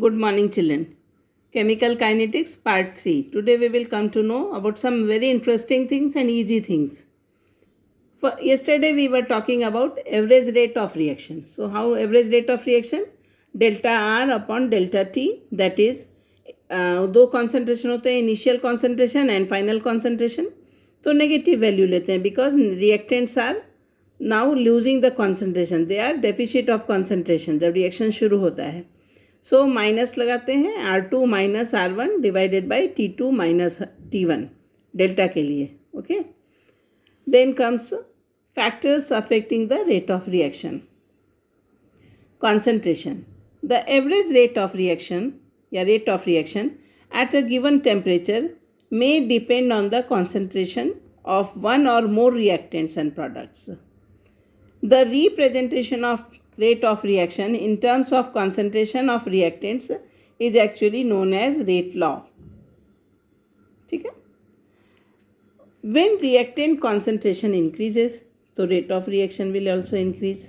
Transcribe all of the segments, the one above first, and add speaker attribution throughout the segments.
Speaker 1: Good morning, children. Chemical kinetics part 3. Today we will come to know about some very interesting things and easy things. Yesterday we were talking about average rate of reaction. So how average rate of reaction? Delta R upon delta T, that is दो concentration होते हैं, initial concentration and final concentration. तो negative value लेते हैं because reactants are now losing the concentration. They are deficit of concentration जब reaction शुरू होता है. सो माइनस लगाते हैं R2 minus R1 divided by T2 minus T1 delta के लिए. Okay, then comes factors affecting the rate of reaction. Concentration. The average rate of reaction या rate of reaction at a given temperature may depend on the concentration of one or more reactants and products. The representation of rate of reaction in terms of concentration of reactants is actually known as rate law. ठीक है. When reactant concentration increases, so rate of reaction will also increase.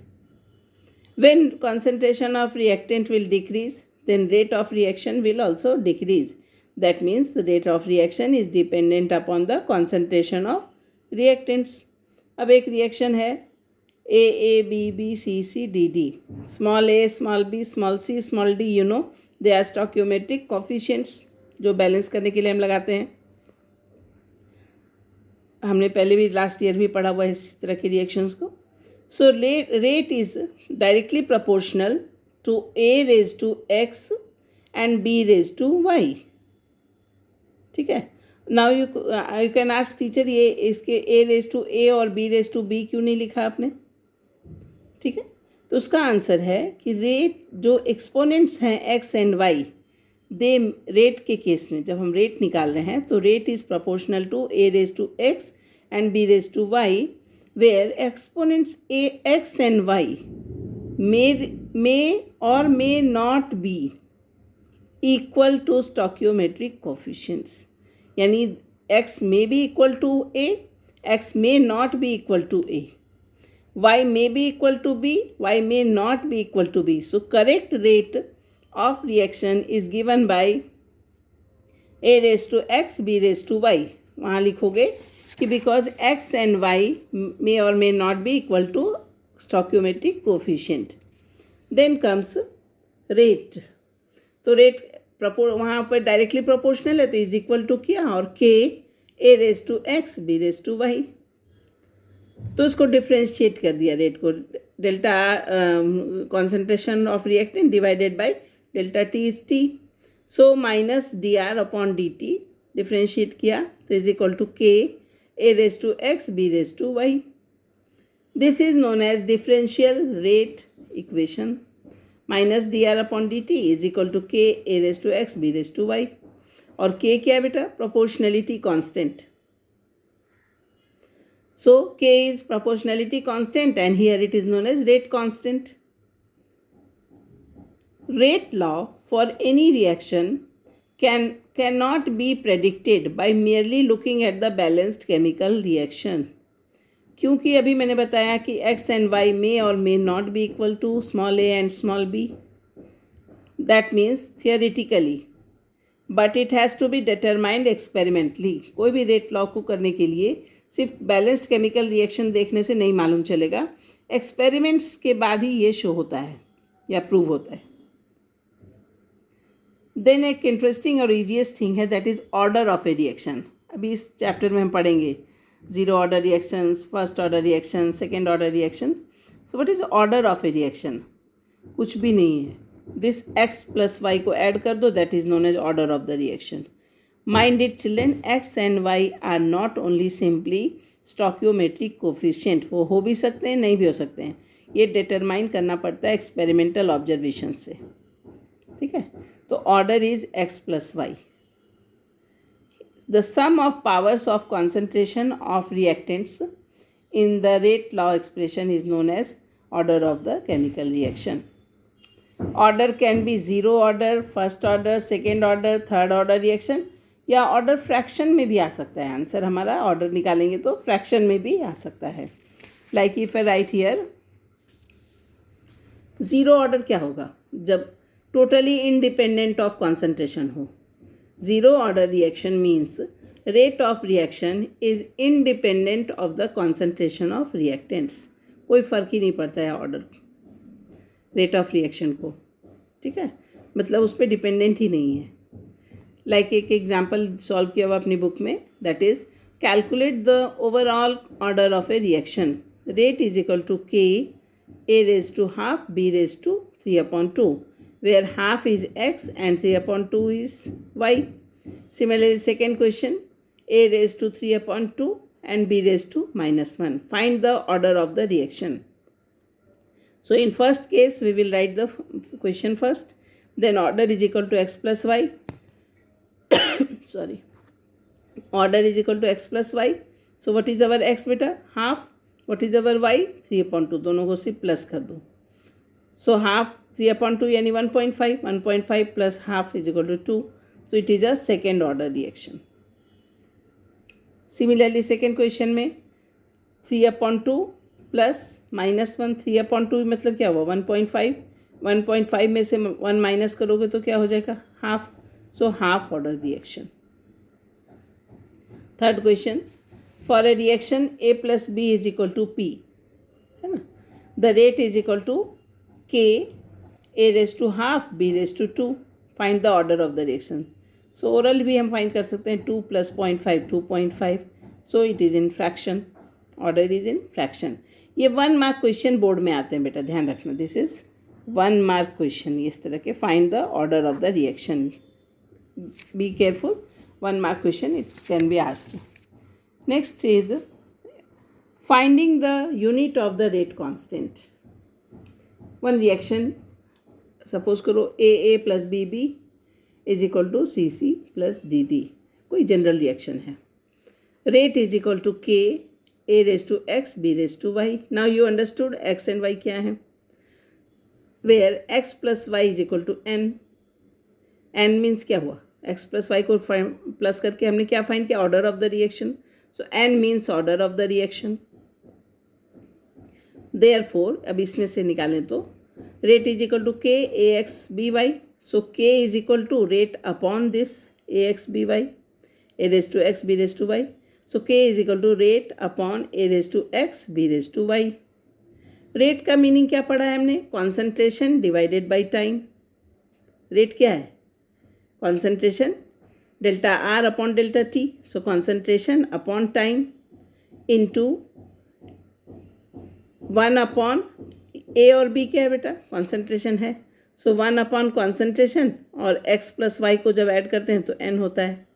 Speaker 1: When concentration of reactant will decrease, then rate of reaction will also decrease. That means the rate of reaction is dependent upon the concentration of reactants. अब एक reaction है A, B, B, C, C, D, D. Small a, small b, small c, small d, you know, they are stoichiometric coefficients जो balance करने के लिए हम लगाते हैं. हमने पहले भी लास्ट ईयर भी पढ़ा हुआ है इस तरह के रिएक्शंस को. So rate is directly proportional to A raise to X and B raise to Y. ठीक है. Now you can ask teacher, ये इसके A रेज टू A और B रेज टू B क्यों नहीं लिखा आपने? ठीक है, तो उसका आंसर है कि रेट जो एक्सपोनेंट्स हैं x and y, they rate के केस में जब हम रेट निकाल रहे हैं तो rate is proportional to a raise to x and b raise to y, where exponents a x and y may or may not be equal to stoichiometric coefficients. यानी x may be equal to a, x may not be equal to a. Y may be equal to B, Y may not be equal to B. So correct rate of reaction is given by A raised to X, B raised to Y. वहाँ लिखोगे कि because X and Y may or may not be equal to stoichiometric coefficient. Then comes rate. तो rate वहाँ पर directly proportional है तो is equal to किया और K A raised to X, B raised to Y. तो इसको differentiate कर दिया रेट को. Delta concentration of reactant divided by delta t is t. So minus d r upon d t differentiate किया तो is equal to k a raise to x b raise to y. This is known as differential rate equation. Minus d r upon d t is equal to k a raise to x b raise to y. और k क्या बेटा? Proportionality constant. So K is proportionality constant and here it is known as rate constant. Rate law for any reaction cannot be predicted by merely looking at the balanced chemical reaction. क्योंकि अभी मैंने बताया कि X and Y may or may not be equal to small a and small b. That means theoretically, but it has to be determined experimentally. कोई भी rate law को करने के लिए सिर्फ बैलेंस्ड केमिकल रिएक्शन देखने से नहीं मालूम चलेगा, एक्सपेरिमेंट्स के बाद ही ये शो होता है या प्रूव होता है. देन एक इंटरेस्टिंग और ईजीएस्ट थिंग है that is order of a reaction. अभी इस चैप्टर में हम पढ़ेंगे zero order reactions, first order reaction, second order reaction. So what is order of a reaction? कुछ भी नहीं है. दिस एक्स प्लस वाई को ऐड कर दो, that is known as order of the reaction. Mind it children, X and Y are not only simply stoichiometric coefficient. वो हो भी सकते हैं, नहीं भी हो सकते हैं. ये डिटरमाइन करना पड़ता है एक्सपेरिमेंटल ऑब्जर्वेशन से. ठीक है, तो order is X plus y. The sum of powers of concentration of reactants in the rate law expression is known as order of the chemical reaction. Order can be zero order, first order, second order, third order reaction, या order fraction में भी आ सकता है. Answer हमारा order निकालेंगे तो fraction में भी आ सकता है. Like if I right here zero order क्या होगा? जब टोटली इंडिपेंडेंट ऑफ कॉन्सेंट्रेशन हो. Zero order reaction means rate of reaction is independent of the concentration of reactants. कोई फ़र्क ही नहीं पड़ता है ऑर्डर रेट ऑफ रिएक्शन को. ठीक है, मतलब उस पर डिपेंडेंट ही नहीं है. लाइक एक एग्जाम्पल सॉल्व किया हुआ अपनी बुक में, that is calculate the overall order of a reaction. Rate is equal to k a raise to half b raise to 3/2, where half is x and 3/2 is y. Similarly, second question, a raised to 3/2 and b raised to -1. Find the order of the reaction. So in first case, we will write the question first. Then order is equal to x plus y. Sorry. Order is equal to x plus y. So what is our x beta? Half. What is our y? 3/2. दोनों को सिर्फ plus कर दो. So half 3/2 यानी 1.5. 1.5 plus half is equal to 2. So it is a second order reaction. Similarly, second question में 3/2 plus -1. 3/2 मतलब क्या हुआ? 1.5. 1.5 में से 1 माइनस करोगे तो क्या हो जाएगा? Half. So half order reaction. Third question, for a reaction A plus B is equal to P, है ना. The rate is equal to K A raised to half B raised to 2. Find the order of the reaction. So overall भी हम find कर सकते हैं. 2 plus 0.5 2.5. So it is in fraction. Order is in fraction. ये 1 mark question board में आते हैं बेटा, ध्यान रखना. This is 1 mark question. इस तरह के find the order of the reaction. Be careful. 1 mark question it can be asked. Next is finding the unit of the rate constant. One reaction, suppose करो a plus b is equal to c plus d. कोई general reaction है. Rate is equal to k a raise to x b raise to y. Now you understood x and y क्या है. Where x plus y is equal to n. N means क्या हुआ? X plus y को plus करके हमने क्या find किया? Order of the reaction. So n means order of the reaction. Therefore अब इसमें से निकालें तो rate is equal to k a x b y. So k is equal to rate upon this a x b y, a raise to x b raise to y. So k is equal to rate upon a raise to x b raise to y. Rate का meaning क्या पढ़ा है हमने? Concentration divided by time. Rate क्या है? Concentration delta r upon delta t. So concentration upon time into 1 upon ए और B क्या है बेटा? कॉन्सेंट्रेशन है. सो 1 अपॉन कॉन्सेंट्रेशन और एक्स प्लस वाई को जब ऐड करते हैं तो एन होता है.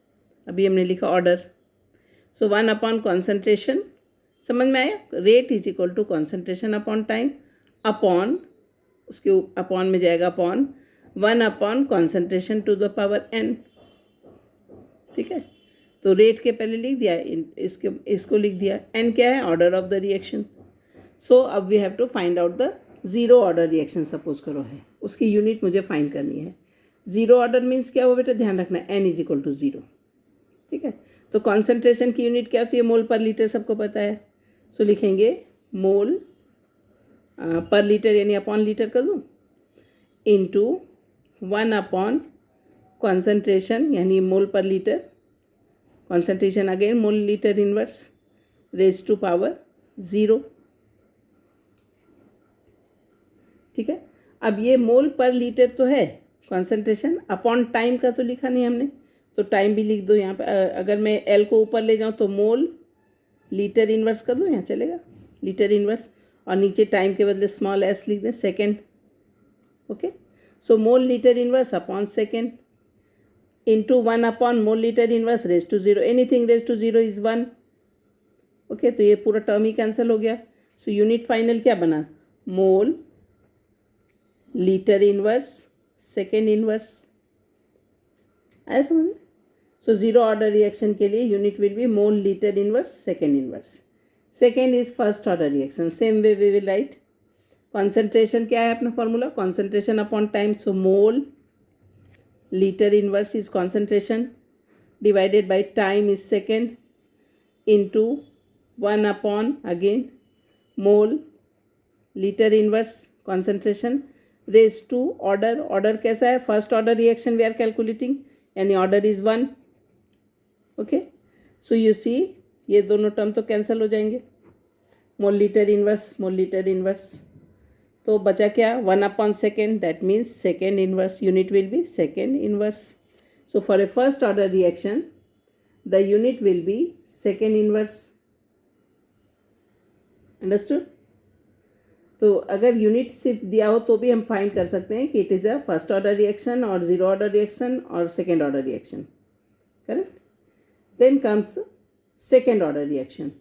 Speaker 1: अभी हमने लिखा ऑर्डर. सो 1 अपॉन कॉन्सेंट्रेशन, समझ में आया? Rate is equal to concentration upon time upon, उसके अपॉन में जाएगा upon 1 upon concentration to the power n. ठीक है, तो रेट के पहले लिख दिया, इसको लिख दिया. एन क्या है? Order of the reaction. So अब we have to find out the zero order reaction. Suppose करो है, उसकी यूनिट मुझे फाइंड करनी है. ज़ीरो ऑर्डर मीन्स क्या हुआ बेटा? ध्यान रखना, एन इज इक्वल टू 0. ठीक है, तो कॉन्सेंट्रेशन की यूनिट क्या होती है? मोल पर लीटर, सबको पता है. सो लिखेंगे मोल पर लीटर यानी अपॉन लीटर कर दूँ, इंटू 1 अपॉन कॉन्सेंट्रेशन यानी mole per litre. Concentration again mole litre inverse raise to power 0. ठीक है, अब ये मोल पर लीटर तो है कॉन्सेंट्रेशन, अपॉन टाइम का तो लिखा नहीं हमने, तो टाइम भी लिख दो यहाँ पे. अगर मैं एल को ऊपर ले जाऊँ तो मोल लीटर इनवर्स कर दो, यहाँ चलेगा लीटर इनवर्स, और नीचे टाइम के बदले स्मॉल एस लिख दें, second. Okay, so mole litre inverse upon second into 1 upon mole litre inverse raise to 0. Anything raise to 0 is 1. Okay, तो ये पूरा टर्म ही कैंसिल हो गया. सो यूनिट फाइनल क्या बना? Mole litre inverse second inverse. आया समझ? सो ज़ीरो ऑर्डर रिएक्शन के लिए unit will be mole litre inverse second inverse. Second is first order reaction. Same way we will write. Concentration क्या है अपना formula? Concentration upon time. So mole litre inverse is concentration divided by time is second into 1 upon again mole litre inverse concentration raise to order, order कैसा है, first order reaction we are calculating, यानी order is 1. Okay, so you see ये दोनों term तो cancel हो जाएंगे. मोल litre inverse, तो बचा क्या, 1/2, that means second inverse, unit will B second inverse. So for a first order reaction the unit will B second inverse. Understood. तो अगर यूनिट सिर्फ दिया हो तो भी हम फाइंड कर सकते हैं कि it is a first order reaction और ज़ीरो ऑर्डर रिएक्शन और second order reaction. Correct. Then comes second order reaction.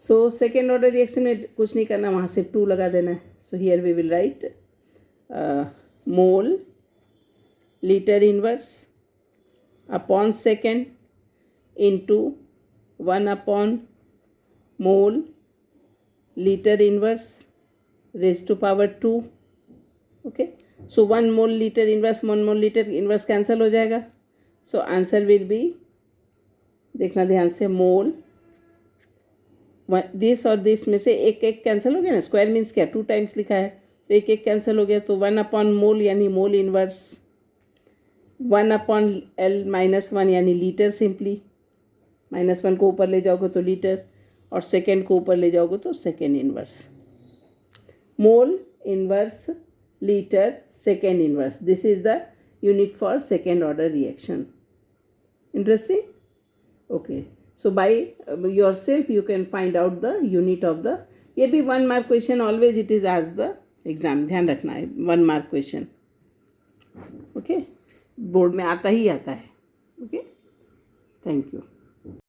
Speaker 1: So second order reaction में कुछ नहीं करना, वहाँ सिर्फ 2 लगा देना है. So here we will write mole litre inverse upon second into 1/मोल litre inverse raise to power 2. Okay, so 1 mole litre inverse 1 mole litre inverse cancel हो जाएगा. सो आंसर विल बी, देखना ध्यान से, मोल दिस और दिस में से एक एक कैंसिल हो गया ना, स्क्वायर मीन्स क्या, 2 टाइम्स लिखा है तो एक एक कैंसिल हो गया. तो 1/मोल यानी मोल इनवर्स, 1/L-1 यानी लीटर, सिंपली -1 को ऊपर ले जाओगे तो लीटर और सेकेंड को ऊपर ले जाओगे तो second inverse. Mole inverse litre second inverse, this is the unit for second order reaction. Interesting? Okay. So by yourself you can find out the unit of the, ये भी 1 mark question, always it is as the exam, ध्यान रखना है 1 mark question. Okay, board में आता ही आता है. Okay, thank you.